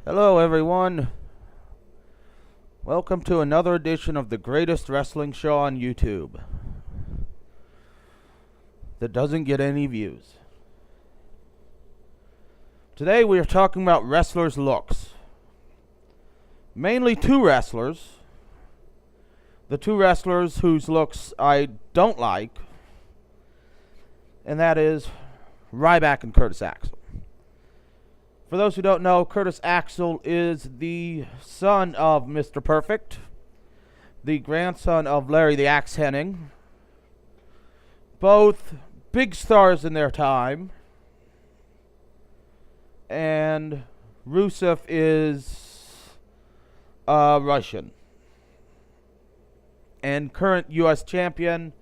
Hello, everyone. Welcome to another edition of the greatest wrestling show on YouTube that doesn't get any views. Today we are talking about wrestlers' looks. Mainly two wrestlers. The two wrestlers whose looks I don't like, and that is Ryback and Curtis Axel. For those who don't know, Curtis Axel is the son of Mr. Perfect, the grandson of Larry the Axe Hennig. Both big stars in their time. And Rusev is Russian. And current U.S. champion,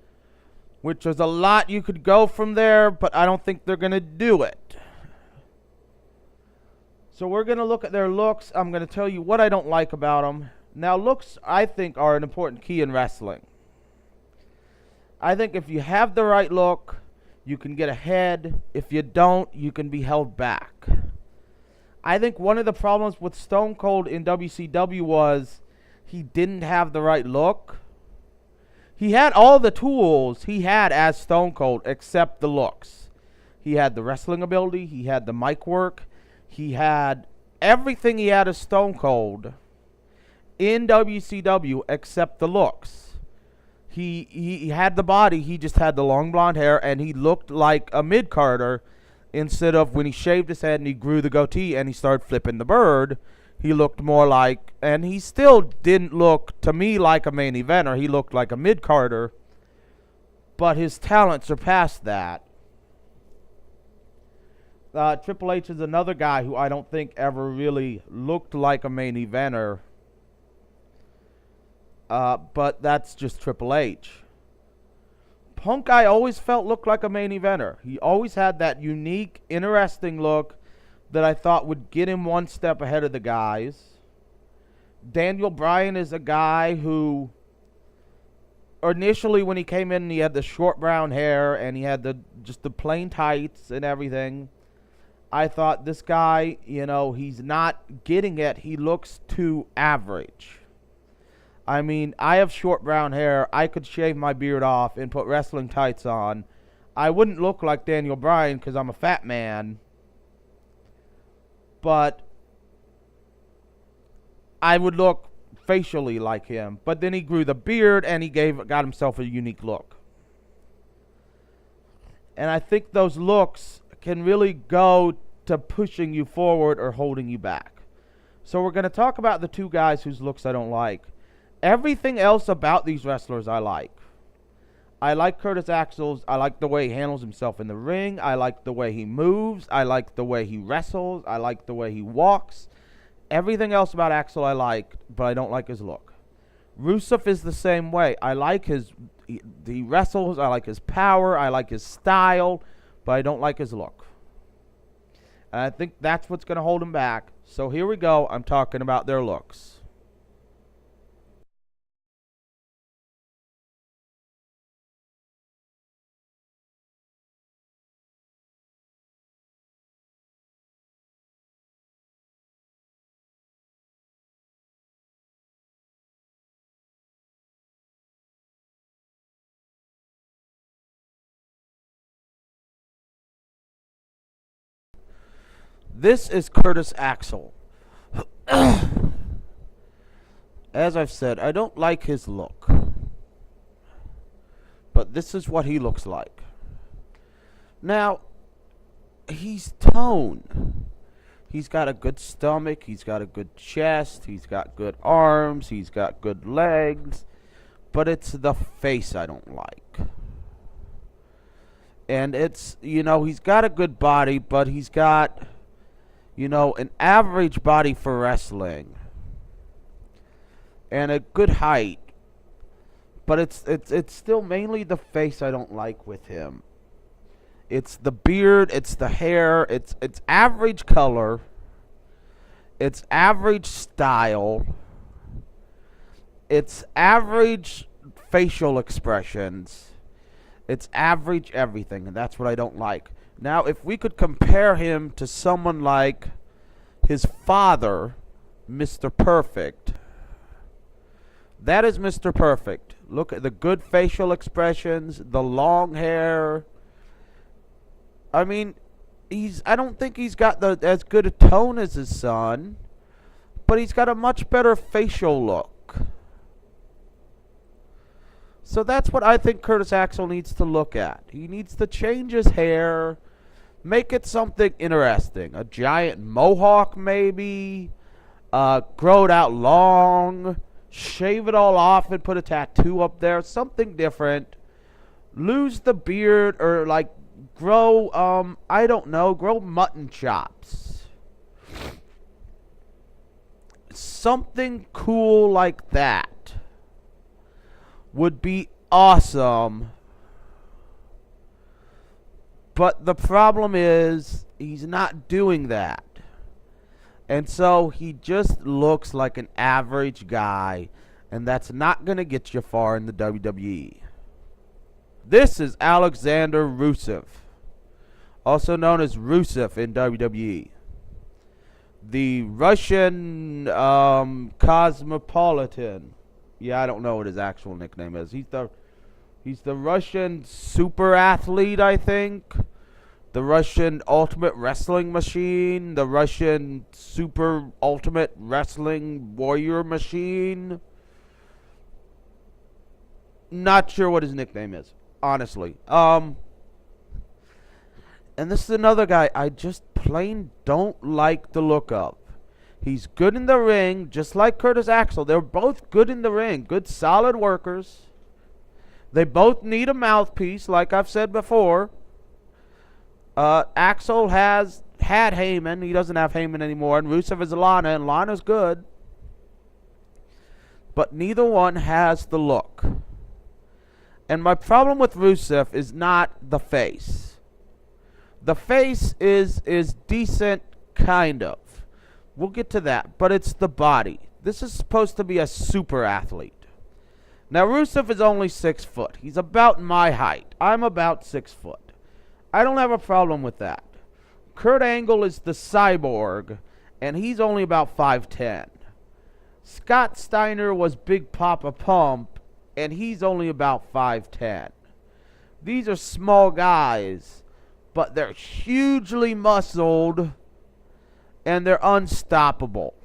which is a lot you could go from there, but I don't think they're going to do it. So we're going to look at their looks. I'm going to tell you what I don't like about them. Now, looks, I think, are an important key in wrestling. I think if you have the right look, you can get ahead. If you don't, you can be held back. I think one of the problems with Stone Cold in WCW was he didn't have the right look. He had all the tools he had as Stone Cold except the looks. He had the wrestling ability. He had the mic work. He had everything he had as Stone Cold in WCW except the looks. He had the body, he just had the long blonde hair, and he looked like a mid-carder instead of when he shaved his head and he grew the goatee and he started flipping the bird. He looked more like, and he still didn't look to me like a main eventer. He looked like a mid-carder, but his talent surpassed that. Triple H is another guy who I don't think ever really looked like a main eventer. But that's just Triple H. Punk, I always felt looked like a main eventer. He always had that unique, interesting look that I thought would get him one step ahead of the guys. Daniel Bryan is a guy who initially when he came in, he had the short brown hair and he had just the plain tights and everything. I thought this guy, he's not getting it. He looks too average. I mean, I have short brown hair. I could shave my beard off and put wrestling tights on. I wouldn't look like Daniel Bryan because I'm a fat man. But I would look facially like him. But then he grew the beard and he got himself a unique look. And I think those looks can really go to pushing you forward or holding you back. So we're going to talk about the two guys whose looks I don't like. Everything else about these wrestlers I like. I like Curtis Axel's. I like the way he handles himself in the ring. I like the way he moves. I like the way he wrestles. I like the way he walks. Everything else about Axel I like, but I don't like his look. Rusev is the same way. I like he wrestles. I like his power. I like his style, but I don't like his look. And I think that's what's going to hold him back. So here we go. I'm talking about their looks. This is Curtis Axel. As I've said, I don't like his look. But this is what he looks like. Now, he's toned. He's got a good stomach. He's got a good chest. He's got good arms. He's got good legs. But it's the face I don't like. And it's, he's got a good body, but he's got an average body for wrestling and a good height, but it's still mainly the face I don't like with him. It's the beard, it's the hair, it's average color, it's average style, it's average facial expressions, it's average everything, and that's what I don't like. Now, if we could compare him to someone like his father, Mr. Perfect. That is Mr. Perfect. Look at the good facial expressions, the long hair. I mean, I don't think he's got as good a tone as his son, but he's got a much better facial look. So that's what I think Curtis Axel needs to look at. He needs to change his hair, make it something interesting. A giant mohawk maybe, grow it out long, shave it all off and put a tattoo up there, something different. Lose the beard or like grow, I don't know, grow mutton chops. Something cool like that would be awesome. But the problem is he's not doing that. And so he just looks like an average guy, and that's not going to get you far in the WWE. This is Alexander Rusev, also known as Rusev in WWE. The Russian Cosmopolitan. Yeah, I don't know what his actual nickname is. He's the Russian super athlete, I think. The Russian Ultimate Wrestling Machine. The Russian Super Ultimate Wrestling Warrior Machine. Not sure what his nickname is, honestly. And this is another guy I just plain don't like the look of. He's good in the ring, just like Curtis Axel. They're both good in the ring. Good, solid workers. They both need a mouthpiece, like I've said before. Axel had Heyman. He doesn't have Heyman anymore. And Rusev is Lana, and Lana's good. But neither one has the look. And my problem with Rusev is not the face. The face is decent, kind of. We'll get to that. But it's the body. This is supposed to be a super athlete. Now, Rusev is only 6 foot. He's about my height. I'm about 6 foot. I don't have a problem with that. Kurt Angle is the cyborg, and he's only about 5'10". Scott Steiner was Big Papa Pump, and he's only about 5'10". These are small guys, but they're hugely muscled, and they're unstoppable.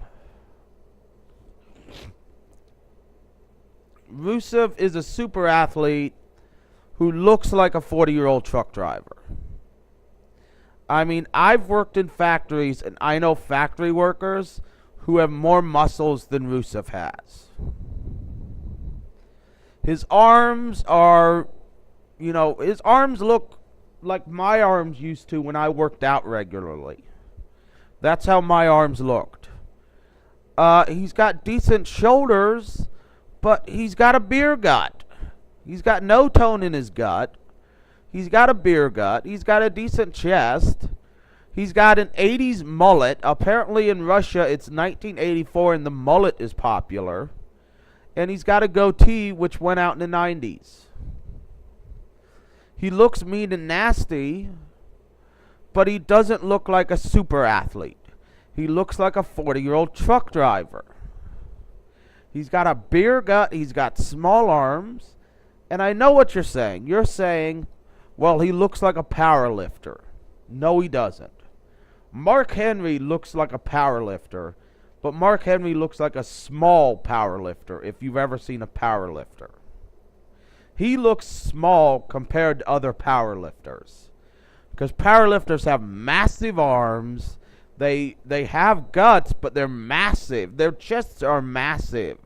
Rusev is a super athlete who looks like a 40-year-old truck driver. I mean, I've worked in factories, and I know factory workers who have more muscles than Rusev has. His arms are, his arms look like my arms used to when I worked out regularly. That's how my arms looked. He's got decent shoulders, but he's got a beer gut. He's got no tone in his gut. He's got a beer gut. He's got a decent chest. He's got an 80s mullet. Apparently in Russia it's 1984 and the mullet is popular. And he's got a goatee which went out in the 90s. He looks mean and nasty, but he doesn't look like a super athlete. He looks like a 40-year-old truck driver. He's got a beer gut. He's got small arms. And I know what you're saying. You're saying, well, he looks like a power lifter. No, he doesn't. Mark Henry looks like a power lifter, but Mark Henry looks like a small power lifter if you've ever seen a power lifter. He looks small compared to other power lifters. Because power lifters have massive arms. They have guts, but they're massive. Their chests are massive.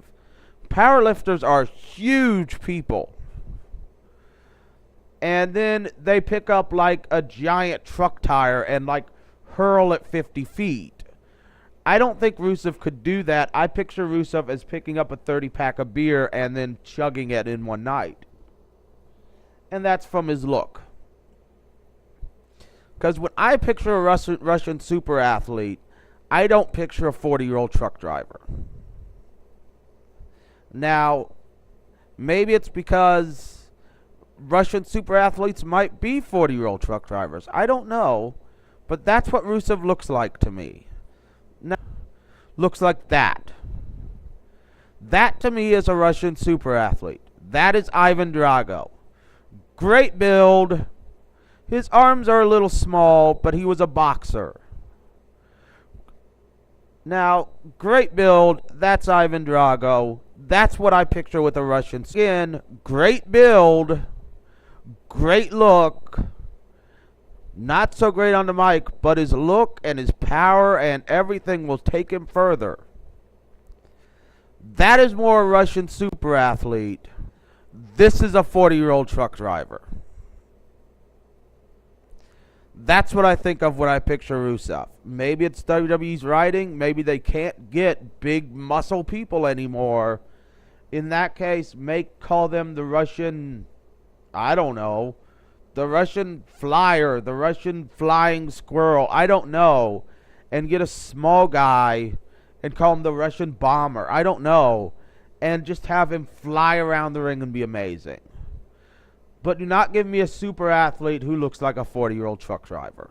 Powerlifters are huge people. And then they pick up like a giant truck tire and like hurl it 50 feet. I don't think Rusev could do that. I picture Rusev as picking up a 30-pack of beer and then chugging it in one night. And that's from his look. Because when I picture a Russian super athlete, I don't picture a 40-year-old truck driver. Now, maybe it's because Russian super athletes might be 40-year-old truck drivers. I don't know. But that's what Rusev looks like to me. Now, looks like that. That to me is a Russian super athlete. That is Ivan Drago. Great build. His arms are a little small, but he was a boxer. Now, great build. That's Ivan Drago. That's what I picture with a Russian skin. Great build. Great look. Not so great on the mic, but his look and his power and everything will take him further. That is more a Russian super athlete. This is a 40-year-old truck driver. That's what I think of when I picture Rusev. Maybe it's WWE's writing. Maybe they can't get big muscle people anymore. In that case, call them the Russian, I don't know, the Russian flyer, the Russian flying squirrel, I don't know, and get a small guy and call him the Russian bomber, I don't know, and just have him fly around the ring and be amazing. But do not give me a super athlete who looks like a 40-year-old truck driver.